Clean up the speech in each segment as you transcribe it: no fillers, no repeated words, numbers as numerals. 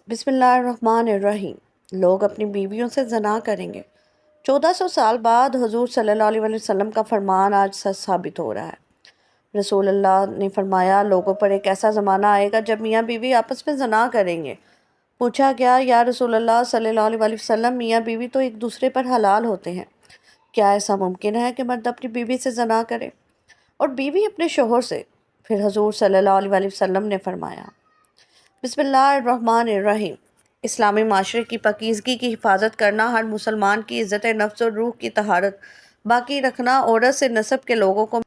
بسم اللہ الرحمن الرحیم۔ لوگ اپنی بیویوں سے زنا کریں گے۔ 1400 سال بعد حضور صلی اللہ علیہ وسلم کا فرمان آج سچ ثابت ہو رہا ہے۔ رسول اللہ نے فرمایا، لوگوں پر ایک ایسا زمانہ آئے گا جب میاں بیوی آپس میں زنا کریں گے۔ پوچھا گیا، یا رسول اللہ صلی اللہ علیہ وسلم، میاں بیوی تو ایک دوسرے پر حلال ہوتے ہیں، کیا ایسا ممکن ہے کہ مرد اپنی بیوی سے زنا کرے اور بیوی اپنے شوہر سے؟ پھر حضور صلی اللہ علیہ وسلم نے فرمایا، بسم اللہ الرحمن الرحیم۔ اسلامی معاشرے کی پاکیزگی کی حفاظت کرنا، ہر مسلمان کی عزت نفس اور روح کی طہارت باقی رکھنا، عورت سے نسب کے لوگوں کو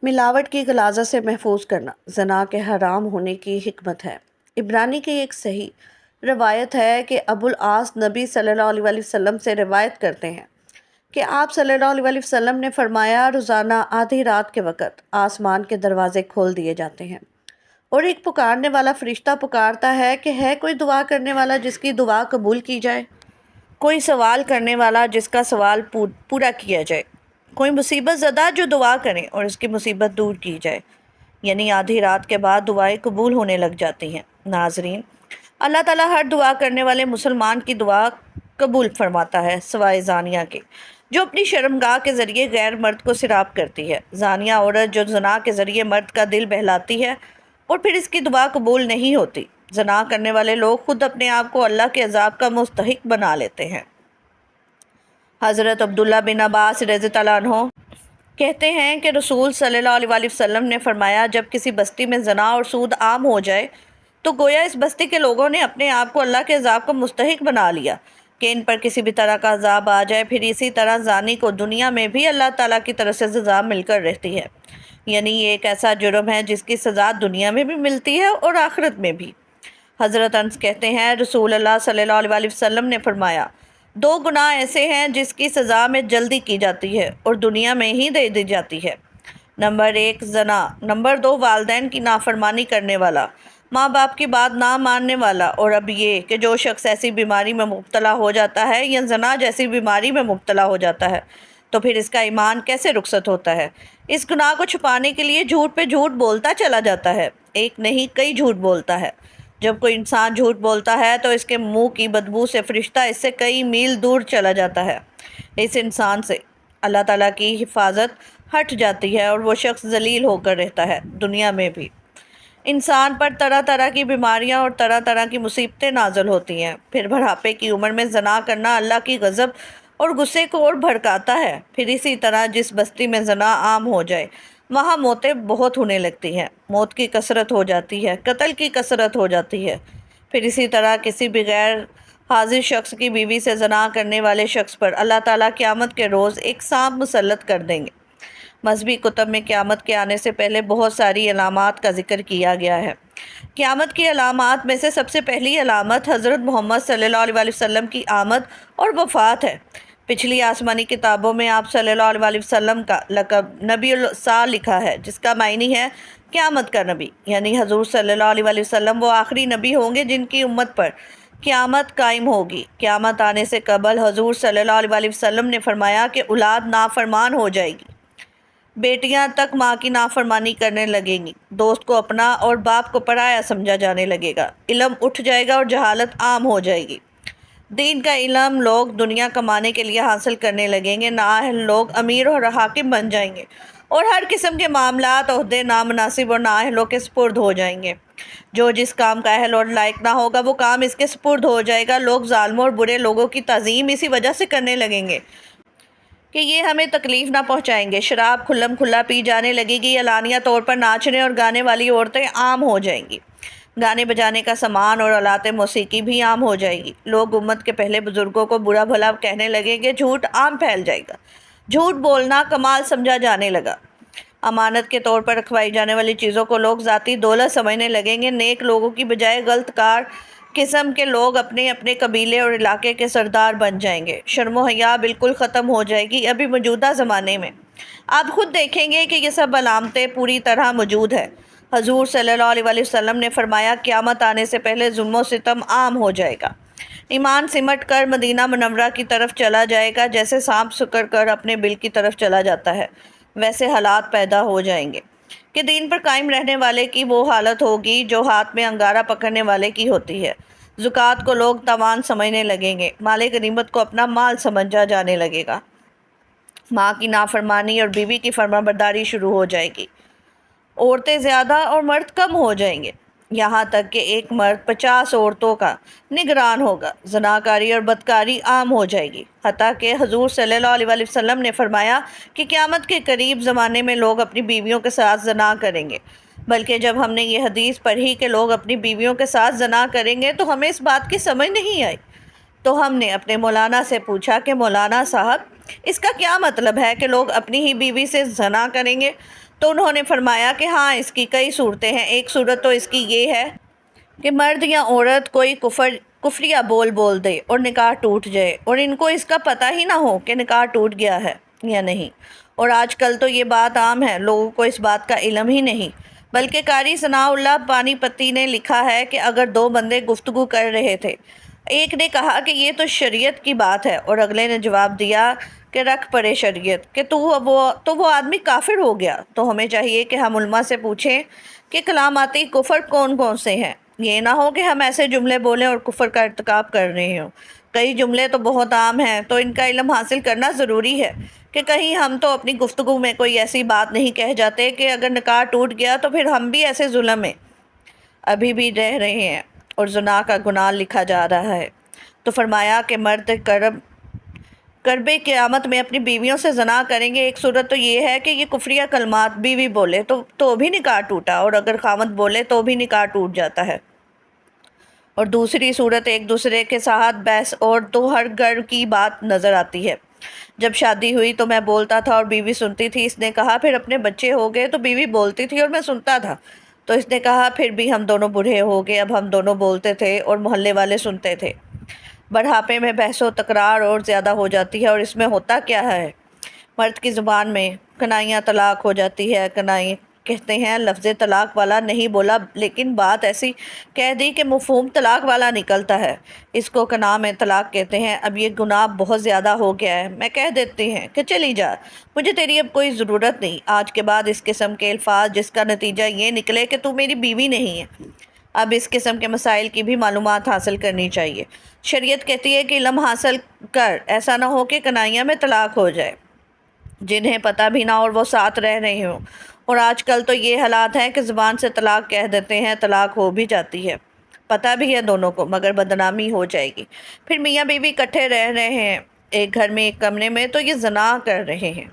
ملاوٹ کی غلاظت سے محفوظ کرنا، زنا کے حرام ہونے کی حکمت ہے۔ عبرانی کی ایک صحیح روایت ہے کہ ابو العاص نبی صلی اللہ علیہ وسلم سے روایت کرتے ہیں کہ آپ صلی اللہ علیہ وسلم نے فرمایا، روزانہ آدھی رات کے وقت آسمان کے دروازے کھول دیے جاتے ہیں اور ایک پکارنے والا فرشتہ پکارتا ہے کہ ہے کوئی دعا کرنے والا جس کی دعا قبول کی جائے، کوئی سوال کرنے والا جس کا سوال پورا کیا جائے، کوئی مصیبت زدہ جو دعا کرے اور اس کی مصیبت دور کی جائے۔ یعنی آدھی رات کے بعد دعائیں قبول ہونے لگ جاتی ہیں۔ ناظرین، اللہ تعالیٰ ہر دعا کرنے والے مسلمان کی دعا قبول فرماتا ہے، سوائے زانیہ کے، جو اپنی شرمگاہ کے ذریعے غیر مرد کو سیراب کرتی ہے۔ زانیہ عورت جو زنا کے ذریعے مرد کا دل بہلاتی ہے اور پھر اس کی دعا قبول نہیں ہوتی۔ زنا کرنے والے لوگ خود اپنے آپ کو اللہ کے عذاب کا مستحق بنا لیتے ہیں۔ حضرت عبداللہ بن عباس رضی اللہ عنہ کہتے ہیں کہ رسول صلی اللہ علیہ وسلم نے فرمایا، جب کسی بستی میں زنا اور سود عام ہو جائے تو گویا اس بستی کے لوگوں نے اپنے آپ کو اللہ کے عذاب کا مستحق بنا لیا کہ ان پر کسی بھی طرح کا عذاب آ جائے۔ پھر اسی طرح زانی کو دنیا میں بھی اللہ تعالیٰ کی طرف سے سزا مل کر رہتی ہے۔ یعنی یہ ایک ایسا جرم ہے جس کی سزا دنیا میں بھی ملتی ہے اور آخرت میں بھی۔ حضرت انس کہتے ہیں، رسول اللہ صلی اللہ علیہ وسلم نے فرمایا، دو گناہ ایسے ہیں جس کی سزا میں جلدی کی جاتی ہے اور دنیا میں ہی دے دی جاتی ہے۔ نمبر 1 زنا، نمبر 2 والدین کی نافرمانی کرنے والا، ماں باپ کی بات نہ ماننے والا، اور اب یہ کہ جو شخص ایسی بیماری میں مبتلا ہو جاتا ہے یا زنا جیسی بیماری میں مبتلا ہو جاتا ہے تو پھر اس کا ایمان کیسے رخصت ہوتا ہے؟ اس گناہ کو چھپانے کے لیے جھوٹ پہ جھوٹ بولتا چلا جاتا ہے، ایک نہیں کئی جھوٹ بولتا ہے۔ جب کوئی انسان جھوٹ بولتا ہے تو اس کے منہ کی بدبو سے فرشتہ اس سے کئی میل دور چلا جاتا ہے۔ اس انسان سے اللہ تعالیٰ کی حفاظت ہٹ جاتی ہے اور وہ شخص ذلیل ہو کر رہتا ہے، دنیا میں بھی۔ انسان پر طرح طرح کی بیماریاں اور طرح طرح کی مصیبتیں نازل ہوتی ہیں۔ پھر بڑھاپے کی عمر میں زنا کرنا اللہ کی غضب اور غصے کو اور بھڑکاتا ہے۔ پھر اسی طرح جس بستی میں زنا عام ہو جائے وہاں موتیں بہت ہونے لگتی ہیں، موت کی کثرت ہو جاتی ہے، قتل کی کثرت ہو جاتی ہے۔ پھر اسی طرح کسی بغیر حاضر شخص کی بیوی سے زنا کرنے والے شخص پر اللہ تعالیٰ قیامت کے روز ایک سانپ مسلط کر دیں گے۔ مذہبی کتب میں قیامت کے آنے سے پہلے بہت ساری علامات کا ذکر کیا گیا ہے۔ قیامت کی علامات میں سے سب سے پہلی علامت حضرت محمد صلی اللہ علیہ وسلم کی آمد اور وفات ہے۔ پچھلی آسمانی کتابوں میں آپ صلی اللہ علیہ وسلم کا لقب نبی الساعہ لکھا ہے، جس کا معنی ہے قیامت کا نبی۔ یعنی حضور صلی اللہ علیہ وسلم وہ آخری نبی ہوں گے جن کی امت پر قیامت قائم ہوگی۔ قیامت آنے سے قبل حضور صلی اللہ علیہ وسلم نے فرمایا کہ اولاد نافرمان ہو جائے گی، بیٹیاں تک ماں کی نافرمانی کرنے لگیں گی، دوست کو اپنا اور باپ کو پرایا سمجھا جانے لگے گا، علم اٹھ جائے گا اور جہالت عام ہو جائے گی۔ دین کا علم لوگ دنیا کمانے کے لیے حاصل کرنے لگیں گے، نااہل لوگ امیر اور حاکم بن جائیں گے اور ہر قسم کے معاملات، عہدے نامناسب اور نااہلوں کے سپرد ہو جائیں گے۔ جو جس کام کا اہل اور لائق نہ ہوگا وہ کام اس کے سپرد ہو جائے گا۔ لوگ ظالموں اور برے لوگوں کی تعظیم اسی وجہ سے کرنے لگیں گے کہ یہ ہمیں تکلیف نہ پہنچائیں گے۔ شراب کھلم کھلا پی جانے لگے گی، اعلانیہ طور پر ناچنے اور گانے والی عورتیں عام ہو جائیں گی، گانے بجانے کا سامان اور آلات موسیقی بھی عام ہو جائے گی۔ لوگ امت کے پہلے بزرگوں کو برا بھلا کہنے لگیں گے، جھوٹ عام پھیل جائے گا، جھوٹ بولنا کمال سمجھا جانے لگا، امانت کے طور پر رکھوائی جانے والی چیزوں کو لوگ ذاتی دولت سمجھنے لگیں گے، نیک لوگوں کی بجائے غلط کار قسم کے لوگ اپنے اپنے قبیلے اور علاقے کے سردار بن جائیں گے، شرم و حیا بالکل ختم ہو جائے گی۔ ابھی موجودہ زمانے میں آپ خود دیکھیں گے کہ یہ سب علامتیں پوری طرح موجود ہیں۔ حضور صلی اللہ علیہ وسلم نے فرمایا، قیامت آنے سے پہلے ظلم و ستم عام ہو جائے گا، ایمان سمٹ کر مدینہ منورہ کی طرف چلا جائے گا، جیسے سانپ سکڑ کر اپنے بل کی طرف چلا جاتا ہے، ویسے حالات پیدا ہو جائیں گے کہ دین پر قائم رہنے والے کی وہ حالت ہوگی جو ہاتھ میں انگارہ پکڑنے والے کی ہوتی ہے۔ زکوٰۃ کو لوگ تاوان سمجھنے لگیں گے، مال غنیمت کو اپنا مال سمجھا جانے لگے گا، ماں کی نافرمانی اور بیوی کی فرما برداری شروع ہو جائے گی، عورتیں زیادہ اور مرد کم ہو جائیں گے، یہاں تک کہ ایک مرد 50 عورتوں کا نگران ہوگا، زناکاری اور بدکاری عام ہو جائے گی، حتیٰ کہ حضور صلی اللہ علیہ وسلم نے فرمایا کہ قیامت کے قریب زمانے میں لوگ اپنی بیویوں کے ساتھ زنا کریں گے، بلکہ جب ہم نے یہ حدیث پڑھی کہ لوگ اپنی بیویوں کے ساتھ زنا کریں گے تو ہمیں اس بات کی سمجھ نہیں آئی، تو ہم نے اپنے مولانا سے پوچھا کہ مولانا صاحب اس کا کیا مطلب ہے کہ لوگ اپنی ہی بیوی سے زنا کریں گے؟ تو انہوں نے فرمایا کہ ہاں، اس کی کئی صورتیں ہیں، ایک صورت تو اس کی یہ ہے کہ مرد یا عورت کوئی کفریہ بول دے اور نکاح ٹوٹ جائے اور ان کو اس کا پتہ ہی نہ ہو کہ نکاح ٹوٹ گیا ہے یا نہیں، اور آج کل تو یہ بات عام ہے، لوگوں کو اس بات کا علم ہی نہیں، بلکہ قاری ثناء اللہ پانی پتی نے لکھا ہے کہ اگر دو بندے گفتگو کر رہے تھے، ایک نے کہا کہ یہ تو شریعت کی بات ہے اور اگلے نے جواب دیا کہ رکھ پڑے شریعت، کہ تو وہ آدمی کافر ہو گیا، تو ہمیں چاہیے کہ ہم علماء سے پوچھیں کہ کلاماتی کفر کون کون سے ہیں، یہ نہ ہو کہ ہم ایسے جملے بولیں اور کفر کا ارتکاب کر رہے ہوں، کئی جملے تو بہت عام ہیں، تو ان کا علم حاصل کرنا ضروری ہے کہ کہیں ہم تو اپنی گفتگو میں کوئی ایسی بات نہیں کہہ جاتے کہ اگر نکاح ٹوٹ گیا تو پھر ہم بھی ایسے ظلم میں ابھی بھی رہ رہے ہیں اور زنا کا گناہ لکھا جا رہا ہے۔ تو فرمایا کہ مرد کربے قیامت میں اپنی بیویوں سے زنا کریں گے، ایک صورت تو یہ ہے کہ یہ کفریہ کلمات بیوی بولے تو بھی نکاح ٹوٹا، اور اگر خاوند بولے تو بھی نکاح ٹوٹ جاتا ہے، اور دوسری صورت ایک دوسرے کے ساتھ بحث اور تو ہر گھر کی بات نظر آتی ہے۔ جب شادی ہوئی تو میں بولتا تھا اور بیوی سنتی تھی، اس نے کہا پھر اپنے بچے ہو گئے تو بیوی بولتی تھی اور میں سنتا تھا، تو اس نے کہا پھر بھی ہم دونوں بوڑھے ہو گئے، اب ہم دونوں بولتے تھے اور محلے والے سنتے تھے۔ بڑھاپے میں بحث و تکرار اور زیادہ ہو جاتی ہے، اور اس میں ہوتا کیا ہے؟ مرد کی زبان میں کنائیاں طلاق ہو جاتی ہے، کنائی کہتے ہیں لفظ طلاق والا نہیں بولا لیکن بات ایسی کہہ دی کہ مفہوم طلاق والا نکلتا ہے، اس کو کناء میں طلاق کہتے ہیں۔ اب یہ گناہ بہت زیادہ ہو گیا ہے، میں کہہ دیتی ہیں کہ چلی جا، مجھے تیری اب کوئی ضرورت نہیں، آج کے بعد اس قسم کے الفاظ جس کا نتیجہ یہ نکلے کہ تو میری بیوی نہیں ہے۔ اب اس قسم کے مسائل کی بھی معلومات حاصل کرنی چاہیے، شریعت کہتی ہے کہ علم حاصل کر، ایسا نہ ہو کہ کنائیاں میں طلاق ہو جائے جنہیں پتہ بھی نہ اور وہ ساتھ رہ رہے ہوں، اور آج کل تو یہ حالات ہیں کہ زبان سے طلاق کہہ دیتے ہیں، طلاق ہو بھی جاتی ہے، پتہ بھی ہے دونوں کو، مگر بدنامی ہو جائے گی، پھر میاں بیوی اکٹھے رہ رہے ہیں ایک گھر میں ایک کمرے میں تو یہ زنا کر رہے ہیں۔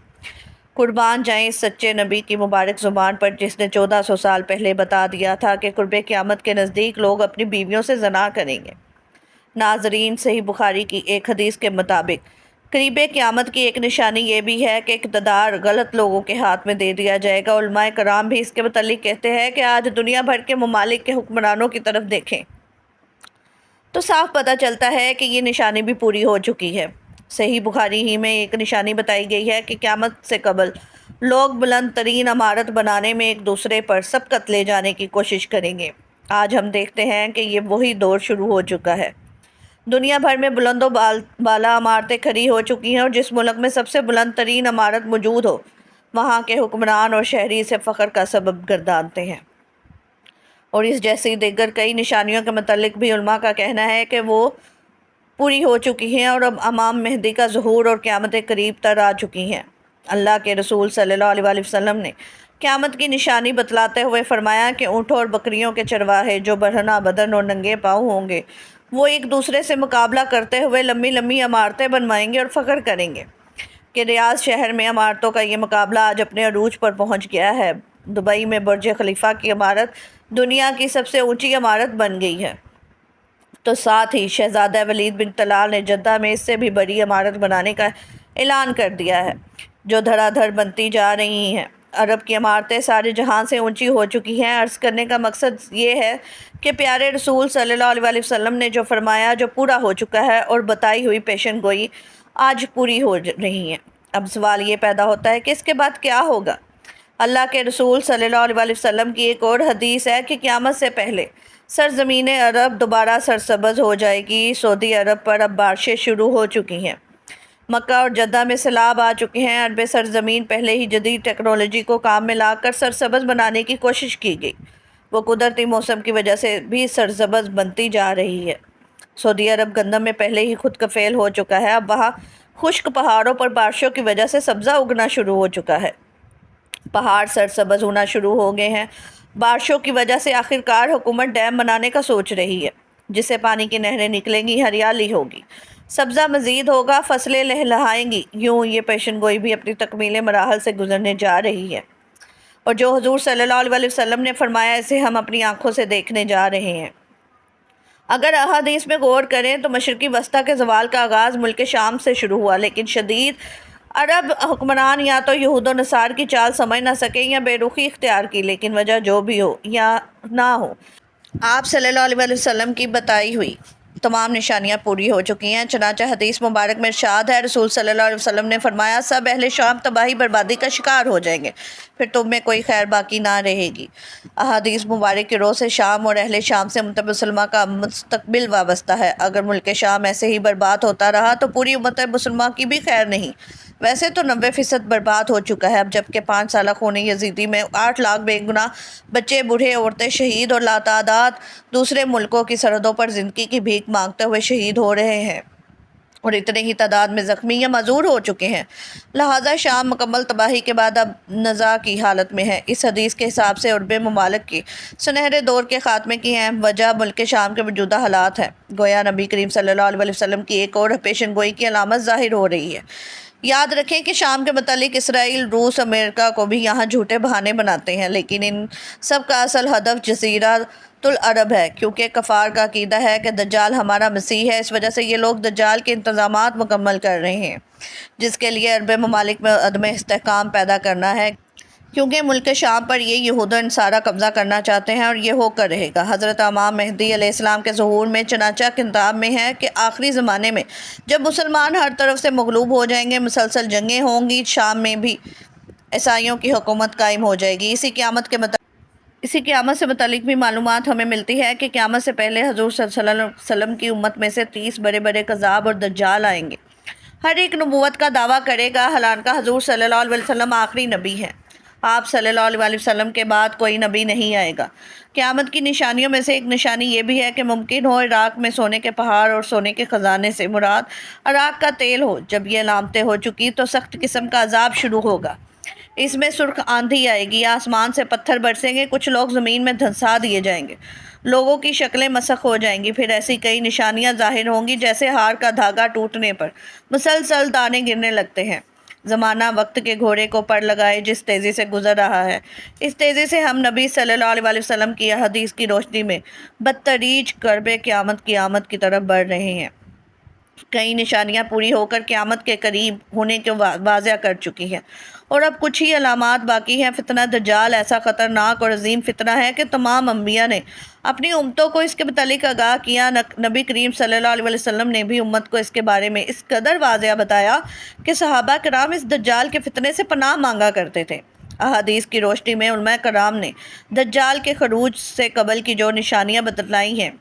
قربان جائیں اس سچے نبی کی مبارک زبان پر جس نے 1400 سال پہلے بتا دیا تھا کہ قرب قیامت کے نزدیک لوگ اپنی بیویوں سے زنا کریں گے۔ ناظرین، صحیح بخاری کی ایک حدیث کے مطابق قریب قیامت کی ایک نشانی یہ بھی ہے کہ اقتدار غلط لوگوں کے ہاتھ میں دے دیا جائے گا۔ علماء کرام بھی اس کے متعلق کہتے ہیں کہ آج دنیا بھر کے ممالک کے حکمرانوں کی طرف دیکھیں تو صاف پتہ چلتا ہے کہ یہ نشانی بھی پوری ہو چکی ہے۔ صحیح بخاری ہی میں ایک نشانی بتائی گئی ہے کہ قیامت سے قبل لوگ بلند ترین عمارت بنانے میں ایک دوسرے پر سبقت لے جانے کی کوشش کریں گے۔ آج ہم دیکھتے ہیں کہ یہ وہی دور شروع ہو چکا ہے۔ دنیا بھر میں بلند و بالا عمارتیں کھڑی ہو چکی ہیں، اور جس ملک میں سب سے بلند ترین عمارت موجود ہو وہاں کے حکمران اور شہری اسے فخر کا سبب گردانتے ہیں۔ اور اس جیسی دیگر کئی نشانیوں کے متعلق بھی علماء کا کہنا ہے کہ وہ پوری ہو چکی ہیں اور اب امام مہدی کا ظہور اور قیامتیں قریب تر آ چکی ہیں۔ اللہ کے رسول صلی اللہ علیہ وسلم نے قیامت کی نشانی بتلاتے ہوئے فرمایا کہ اونٹوں اور بکریوں کے چرواہے جو برہنہ بدن اور ننگے پاؤں ہوں گے وہ ایک دوسرے سے مقابلہ کرتے ہوئے لمبی لمبی عمارتیں بنوائیں گے اور فخر کریں گے کہ ریاض شہر میں عمارتوں کا یہ مقابلہ آج اپنے عروج پر پہنچ گیا ہے۔ دبئی میں برج خلیفہ کی عمارت دنیا کی سب سے اونچی عمارت بن گئی ہے، تو ساتھ ہی شہزادہ ولید بن طلال نے جدہ میں اس سے بھی بڑی عمارت بنانے کا اعلان کر دیا ہے، جو دھڑا دھڑ بنتی جا رہی ہیں۔ عرب کی عمارتیں سارے جہاں سے اونچی ہو چکی ہیں۔ عرض کرنے کا مقصد یہ ہے کہ پیارے رسول صلی اللہ علیہ وسلم نے جو فرمایا جو پورا ہو چکا ہے، اور بتائی ہوئی پیشن گوئی آج پوری ہو رہی ہیں۔ اب سوال یہ پیدا ہوتا ہے کہ اس کے بعد کیا ہوگا؟ اللہ کے رسول صلی اللہ علیہ وسلم کی ایک اور حدیث ہے کہ قیامت سے پہلے سرزمین عرب دوبارہ سرسبز ہو جائے گی۔ سعودی عرب پر اب بارشیں شروع ہو چکی ہیں، مکہ اور جدہ میں سیلاب آ چکے ہیں۔ عرب سرزمین پہلے ہی جدید ٹیکنالوجی کو کام میں لا کر سرسبز بنانے کی کوشش کی گئی، وہ قدرتی موسم کی وجہ سے بھی سرسبز بنتی جا رہی ہے۔ سعودی عرب گندم میں پہلے ہی خود کفیل ہو چکا ہے، اب وہاں خشک پہاڑوں پر بارشوں کی وجہ سے سبزہ اگنا شروع ہو چکا ہے۔ پہاڑ سرسبز ہونا شروع ہو گئے ہیں۔ بارشوں کی وجہ سے آخرکار حکومت ڈیم بنانے کا سوچ رہی ہے، جس سے پانی کی نہریں نکلیں گی، ہریالی ہوگی، سبزہ مزید ہوگا، فصلیں لہلہائیں گی۔ یوں یہ پیشن گوئی بھی اپنی تکمیل مراحل سے گزرنے جا رہی ہے، اور جو حضور صلی اللہ علیہ وسلم نے فرمایا اسے ہم اپنی آنکھوں سے دیکھنے جا رہے ہیں۔ اگر احادیث میں غور کریں تو مشرقی وسطی کے زوال کا آغاز ملک شام سے شروع ہوا، لیکن شدید عرب حکمران یا تو یہود و نصار کی چال سمجھ نہ سکے یا بے رخی اختیار کی، لیکن وجہ جو بھی ہو یا نہ ہو، آپ صلی اللہ علیہ وسلم کی بتائی ہوئی تمام نشانیاں پوری ہو چکی ہیں۔ چنانچہ حدیث مبارک میں ارشاد ہے، رسول صلی اللہ علیہ وسلم نے فرمایا، سب اہل شام تباہی بربادی کا شکار ہو جائیں گے، پھر تم میں کوئی خیر باقی نہ رہے گی۔ احادیث مبارک کی روح سے شام اور اہل شام سے امت مسلمہ کا مستقبل وابستہ ہے۔ اگر ملک شام ایسے ہی برباد ہوتا رہا تو پوری امت مسلمہ کی بھی خیر نہیں۔ ویسے تو 90% برباد ہو چکا ہے اب، جبکہ 5 سالہ خون یزیدی میں 8 لاکھ بے گناہ بچے، بوڑھے، عورتیں شہید اور لاتعداد دوسرے ملکوں کی سرحدوں پر زندگی کی بھیک مانگتے ہوئے شہید ہو رہے ہیں، اور اتنے ہی تعداد میں زخمی یا معذور ہو چکے ہیں۔ لہٰذا شام مکمل تباہی کے بعد اب نزاع کی حالت میں ہے۔ اس حدیث کے حساب سے عرب ممالک کی سنہرے دور کے خاتمے کی اہم وجہ ملک شام کے موجودہ حالات ہیں۔ گویا نبی کریم صلی اللہ علیہ وسلم کی ایک اور پیشن گوئی کی علامت ظاہر ہو رہی ہے۔ یاد رکھیں کہ شام کے متعلق اسرائیل، روس، امریکہ کو بھی یہاں جھوٹے بہانے بناتے ہیں، لیکن ان سب کا اصل ہدف جزیرہ العرب ہے، کیونکہ کفار کا عقیدہ ہے کہ دجال ہمارا مسیح ہے۔ اس وجہ سے یہ لوگ دجال کے انتظامات مکمل کر رہے ہیں، جس کے لیے عرب ممالک میں عدم استحکام پیدا کرنا ہے، کیونکہ ملک شام پر یہ یہود و نصارہ قبضہ کرنا چاہتے ہیں، اور یہ ہو کر رہے گا۔ حضرت امام مہدی علیہ السلام کے ظہور میں چنانچہ کتاب میں ہے کہ آخری زمانے میں جب مسلمان ہر طرف سے مغلوب ہو جائیں گے، مسلسل جنگیں ہوں گی، شام میں بھی عیسائیوں کی حکومت قائم ہو جائے گی۔ اسی قیامت سے متعلق بھی معلومات ہمیں ملتی ہے کہ قیامت سے پہلے حضور صلی اللہ علیہ وسلم کی امت میں سے 30 بڑے بڑے کذاب اور دجال آئیں گے۔ ہر ایک نبوت کا دعویٰ کرے گا، حالانکہ حضور صلی اللہ علیہ وسلم آخری نبی ہیں۔ آپ صلی اللہ علیہ وسلم کے بعد کوئی نبی نہیں آئے گا۔ قیامت کی نشانیوں میں سے ایک نشانی یہ بھی ہے کہ ممکن ہو عراق میں سونے کے پہاڑ اور سونے کے خزانے سے مراد عراق کا تیل ہو۔ جب یہ علامتیں ہو چکی تو سخت قسم کا عذاب شروع ہوگا۔ اس میں سرخ آندھی آئے گی، آسمان سے پتھر برسیں گے، کچھ لوگ زمین میں دھنسا دیے جائیں گے، لوگوں کی شکلیں مسخ ہو جائیں گی، پھر ایسی کئی نشانیاں ظاہر ہوں گی جیسے ہار کا دھاگا ٹوٹنے پر مسلسل دانے گرنے لگتے ہیں۔ زمانہ وقت کے گھوڑے کو پر لگائے جس تیزی سے گزر رہا ہے، اس تیزی سے ہم نبی صلی اللہ علیہ وسلم کی حدیث کی روشنی میں بدتدریج قرب قیامت کی آمد کی طرف بڑھ رہے ہیں۔ کئی نشانیاں پوری ہو کر قیامت کے قریب ہونے کو واضح کر چکی ہیں، اور اب کچھ ہی علامات باقی ہیں۔ فتنہ دجال ایسا خطرناک اور عظیم فتنہ ہے کہ تمام انبیاء نے اپنی امتوں کو اس کے متعلق آگاہ کیا۔ نبی کریم صلی اللہ علیہ وسلم نے بھی امت کو اس کے بارے میں اس قدر واضح بتایا کہ صحابہ کرام اس دجال کے فتنے سے پناہ مانگا کرتے تھے۔ احادیث کی روشنی میں علماء کرام نے دجال کے خروج سے قبل کی جو نشانیاں بتلائی ہیں،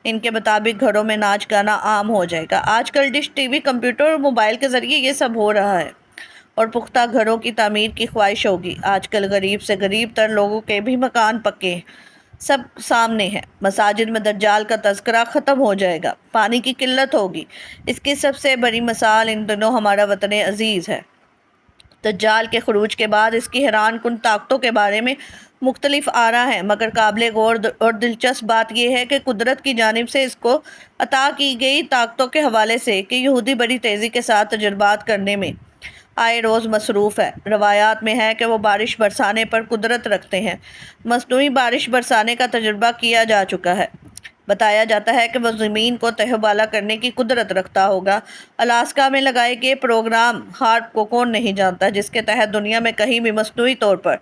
ان کے مطابق گھروں میں ناچ گانا عام ہو جائے گا۔ آج کل ڈش، ٹی وی، کمپیوٹر اور موبائل کے ذریعے یہ سب ہو رہا ہے، اور پختہ گھروں کی تعمیر کی خواہش ہوگی۔ آج کل غریب سے غریب تر لوگوں کے بھی مکان پکے ہیں، سب سامنے ہے۔ مساجد میں دجال کا تذکرہ ختم ہو جائے گا، پانی کی قلت ہوگی۔ اس کی سب سے بڑی مثال ان دنوں ہمارا وطن عزیز ہے۔ دجال کے خروج کے بعد اس کی حیران کن طاقتوں کے بارے میں مختلف آراء ہیں، مگر قابل غور اور دلچسپ بات یہ ہے کہ قدرت کی جانب سے اس کو عطا کی گئی طاقتوں کے حوالے سے کہ یہودی بڑی تیزی کے ساتھ تجربات کرنے میں آئے روز مصروف ہے۔ روایات میں ہے کہ وہ بارش برسانے پر قدرت رکھتے ہیں۔ مصنوعی بارش برسانے کا تجربہ کیا جا چکا ہے۔ بتایا جاتا ہے کہ وہ زمین کو تہہ و بالا کرنے کی قدرت رکھتا ہوگا۔ الاسکا میں لگائے گئے پروگرام ہارپ کو کون نہیں جانتا، جس کے تحت دنیا میں کہیں بھی مصنوعی طور پر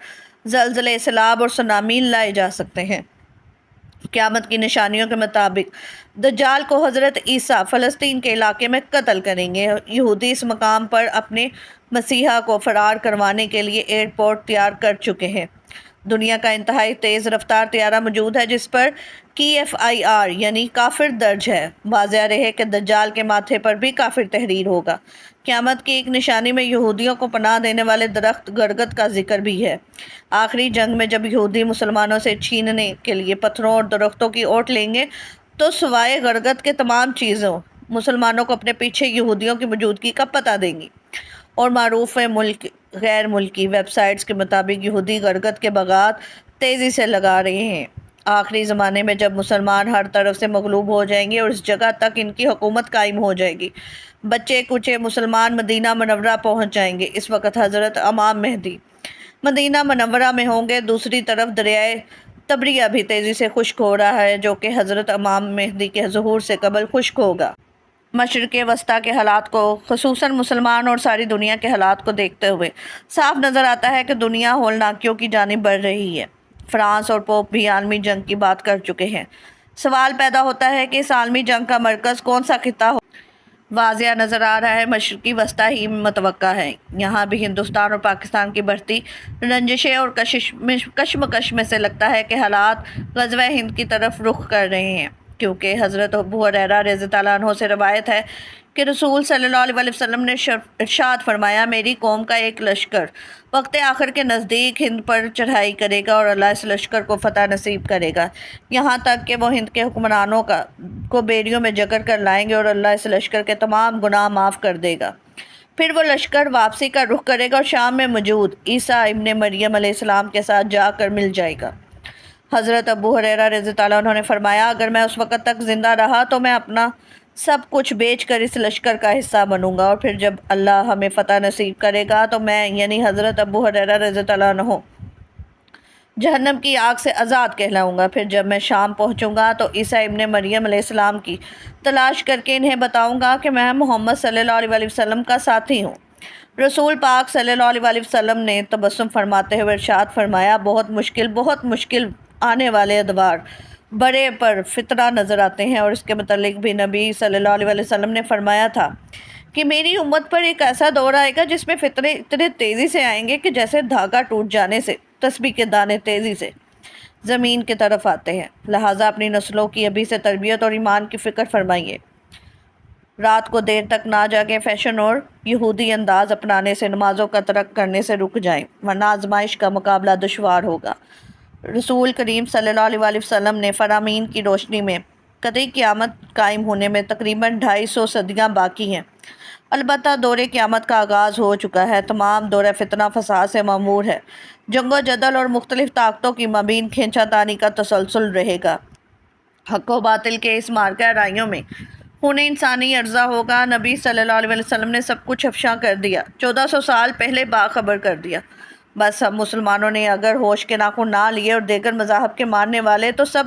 زلزلے، سیلاب اور سونامی لائے جا سکتے ہیں۔ قیامت کی نشانیوں کے مطابق دجال کو حضرت عیسیٰ فلسطین کے علاقے میں قتل کریں گے۔ یہودی اس مقام پر اپنے مسیحا کو فرار کروانے کے لیے ایئرپورٹ تیار کر چکے ہیں۔ دنیا کا انتہائی تیز رفتار طیارہ موجود ہے جس پر KFIR یعنی کافر درج ہے۔ واضح رہے کہ دجال کے ماتھے پر بھی کافر تحریر ہوگا۔ قیامت کی ایک نشانی میں یہودیوں کو پناہ دینے والے درخت گرگد کا ذکر بھی ہے۔ آخری جنگ میں جب یہودی مسلمانوں سے چھیننے کے لیے پتھروں اور درختوں کی اوٹ لیں گے تو سوائے غربت کے تمام چیزوں مسلمانوں کو اپنے پیچھے یہودیوں کی موجودگی کب پتہ دیں گی؟ اور معروف ملک غیر ملکی ویب سائٹس کے مطابق یہودی غربت کے باغات تیزی سے لگا رہے ہیں۔ آخری زمانے میں جب مسلمان ہر طرف سے مغلوب ہو جائیں گے اور اس جگہ تک ان کی حکومت قائم ہو جائے گی، بچے کچے مسلمان مدینہ منورہ پہنچ جائیں گے۔ اس وقت حضرت امام مہدی مدینہ منورہ میں ہوں گے۔ دوسری طرف دریائے تبریہ بھی تیزی سے خشک ہو رہا ہے، جو کہ حضرت امام مہدی کے ظہور سے قبل خشک ہوگا۔ مشرق وسطیٰ کے حالات کو، خصوصاً مسلمان اور ساری دنیا کے حالات کو دیکھتے ہوئے صاف نظر آتا ہے کہ دنیا ہولناکیوں کی جانب بڑھ رہی ہے۔ فرانس اور پوپ بھی عالمی جنگ کی بات کر چکے ہیں۔ سوال پیدا ہوتا ہے کہ اس عالمی جنگ کا مرکز کون سا خطہ ہو؟ واضح نظر آ رہا ہے مشرقی وسطیٰ ہی متوقع ہے۔ یہاں بھی ہندوستان اور پاکستان کی بڑھتی رنجشیں اور کشمکش میں سے لگتا ہے کہ حالات غزوہ ہند کی طرف رخ کر رہے ہیں، کیونکہ حضرت ابو ہریرہ رضی اللہ عنہ سے روایت ہے کہ رسول صلی اللہ علیہ وسلم نے ارشاد فرمایا، میری قوم کا ایک لشکر وقت آخر کے نزدیک ہند پر چڑھائی کرے گا اور اللہ اس لشکر کو فتح نصیب کرے گا، یہاں تک کہ وہ ہند کے حکمرانوں کو بیڑیوں میں جکڑ کر لائیں گے اور اللہ اس لشکر کے تمام گناہ معاف کر دے گا۔ پھر وہ لشکر واپسی کا رخ کرے گا اور شام میں موجود عیسیٰ ابن مریم علیہ السلام کے ساتھ جا کر مل جائے گا۔ حضرت ابو ہریرہ رضی اللہ عنہ نے فرمایا، اگر میں اس وقت تک زندہ رہا تو میں اپنا سب کچھ بیچ کر اس لشکر کا حصہ بنوں گا، اور پھر جب اللہ ہمیں فتح نصیب کرے گا تو میں یعنی حضرت ابو ہریرہ رضی اللہ عنہ جہنم کی آگ سے آزاد کہلاؤں گا۔ پھر جب میں شام پہنچوں گا تو عیسیٰ ابن مریم علیہ السلام کی تلاش کر کے انہیں بتاؤں گا کہ میں محمد صلی اللہ علیہ وسلم کا ساتھی ہوں۔ رسول پاک صلی اللہ علیہ وسلم نے تبسم فرماتے ہوئے ارشاد فرمایا، بہت مشکل آنے والے ادوار بڑے پر فتنہ نظر آتے ہیں، اور اس کے متعلق بھی نبی صلی اللہ علیہ وسلم نے فرمایا تھا کہ میری امت پر ایک ایسا دور آئے گا جس میں فتنے اتنے تیزی سے آئیں گے کہ جیسے دھاگا ٹوٹ جانے سے تسبیح کے دانے تیزی سے زمین کی طرف آتے ہیں۔ لہٰذا اپنی نسلوں کی ابھی سے تربیت اور ایمان کی فکر فرمائیے۔ رات کو دیر تک نہ جاگیں، فیشن اور یہودی انداز اپنانے سے، نمازوں کا ترک کرنے سے رک جائیں، ورنہ آزمائش کا مقابلہ دشوار ہوگا۔ رسول کریم صلی اللہ علیہ وسلم نے فرامین کی روشنی میں قطعی قیامت قائم ہونے میں تقریباً 250 صدیاں باقی ہیں۔ البتہ دور قیامت کا آغاز ہو چکا ہے۔ تمام دور فتنہ فساد سے معمور ہے۔ جنگ و جدل اور مختلف طاقتوں کی مابین کھینچا تانی کا تسلسل رہے گا۔ حق و باطل کے اس معرکہ رائیوں میں خون انسانی عرضہ ہوگا۔ نبی صلی اللہ علیہ وسلم نے سب کچھ افشاں کر دیا، 1400 سال پہلے باخبر کر دیا۔ بس ہم مسلمانوں نے اگر ہوش کے ناخن نہ لیے اور دیگر مذاہب کے ماننے والے تو سب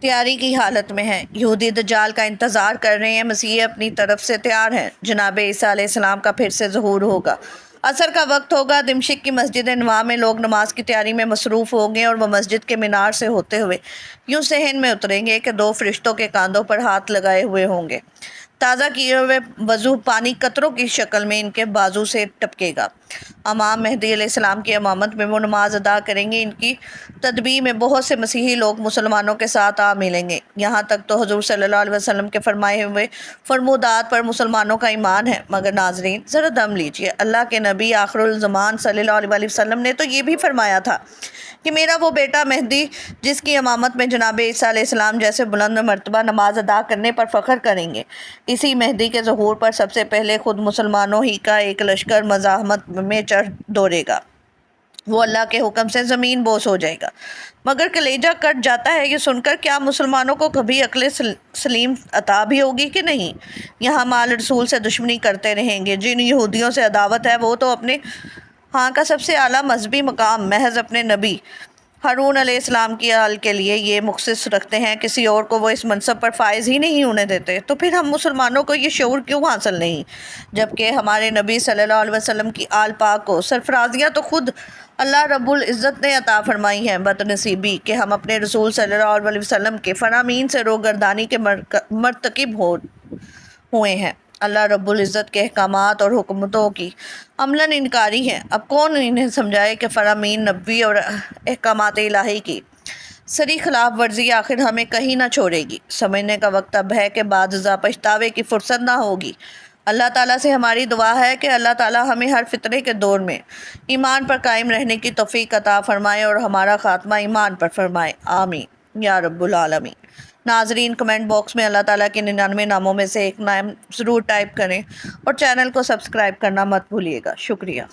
تیاری کی حالت میں ہیں۔ یہودی دجال کا انتظار کر رہے ہیں، مسیح اپنی طرف سے تیار ہیں۔ جناب عیسیٰ علیہ السلام کا پھر سے ظہور ہوگا۔ عصر کا وقت ہوگا، دمشق کی مسجد نواں میں لوگ نماز کی تیاری میں مصروف ہوں گے، اور وہ مسجد کے مینار سے ہوتے ہوئے یوں صحن میں اتریں گے کہ 2 فرشتوں کے کاندھوں پر ہاتھ لگائے ہوئے ہوں گے۔ تازہ کیے ہوئے وضو پانی قطروں کی شکل میں ان کے بازو سے ٹپکے گا۔ امام مہدی علیہ السلام کی امامت میں وہ نماز ادا کریں گے۔ ان کی تدبیر میں بہت سے مسیحی لوگ مسلمانوں کے ساتھ آ ملیں گے۔ یہاں تک تو حضور صلی اللہ علیہ وسلم کے فرمائے ہوئے فرمودات پر مسلمانوں کا ایمان ہے۔ مگر ناظرین ذرا دم لیجئے، اللہ کے نبی آخر الزمان صلی اللہ علیہ وسلم نے تو یہ بھی فرمایا تھا کہ میرا وہ بیٹا مہدی جس کی امامت میں جناب عیسیٰ علیہ السلام جیسے بلند مرتبہ نماز ادا کرنے پر فخر کریں گے، اسی مہدی کے ظہور پر سب سے پہلے خود مسلمانوں ہی کا ایک لشکر مزاحمت میں چڑھ دوڑے گا۔ وہ اللہ کے حکم سے زمین بوس ہو جائے گا۔ مگر کلیجہ کٹ جاتا ہے یہ سن کر، کیا مسلمانوں کو کبھی عقل سلیم عطا بھی ہوگی کہ نہیں؟ یہاں مال رسول سے دشمنی کرتے رہیں گے۔ جن یہودیوں سے عداوت ہے وہ تو اپنے ہاں کا سب سے اعلیٰ مذہبی مقام محض اپنے نبی ہارون علیہ السلام کی آل کے لیے یہ مختص رکھتے ہیں، کسی اور کو وہ اس منصب پر فائز ہی نہیں ہونے دیتے۔ تو پھر ہم مسلمانوں کو یہ شعور کیوں حاصل نہیں، جبکہ ہمارے نبی صلی اللہ علیہ وسلم کی آل پاک کو سرفرازیاں تو خود اللہ رب العزت نے عطا فرمائی ہیں۔ بدنصیبی کہ ہم اپنے رسول صلی اللہ علیہ وسلم کے فرامین سے روگردانی کے مرتکب ہوئے ہیں۔ اللہ رب العزت کے احکامات اور حکمتوں کی عملاً انکاری ہیں۔ اب کون انہیں سمجھائے کہ فرامین نبوی اور احکامات الہی کی سری خلاف ورزی آخر ہمیں کہیں نہ چھوڑے گی۔ سمجھنے کا وقت اب ہے کہ بعد ازاں پچھتاوے کی فرصت نہ ہوگی۔ اللہ تعالیٰ سے ہماری دعا ہے کہ اللہ تعالیٰ ہمیں ہر فتنے کے دور میں ایمان پر قائم رہنے کی توفیق عطا فرمائے اور ہمارا خاتمہ ایمان پر فرمائے، آمین یا رب العالمین۔ ناظرین کمنٹ باکس میں اللہ تعالیٰ کے 99 ناموں میں سے ایک نام ضرور ٹائپ کریں اور چینل کو سبسکرائب کرنا مت بھولیے گا۔ شکریہ۔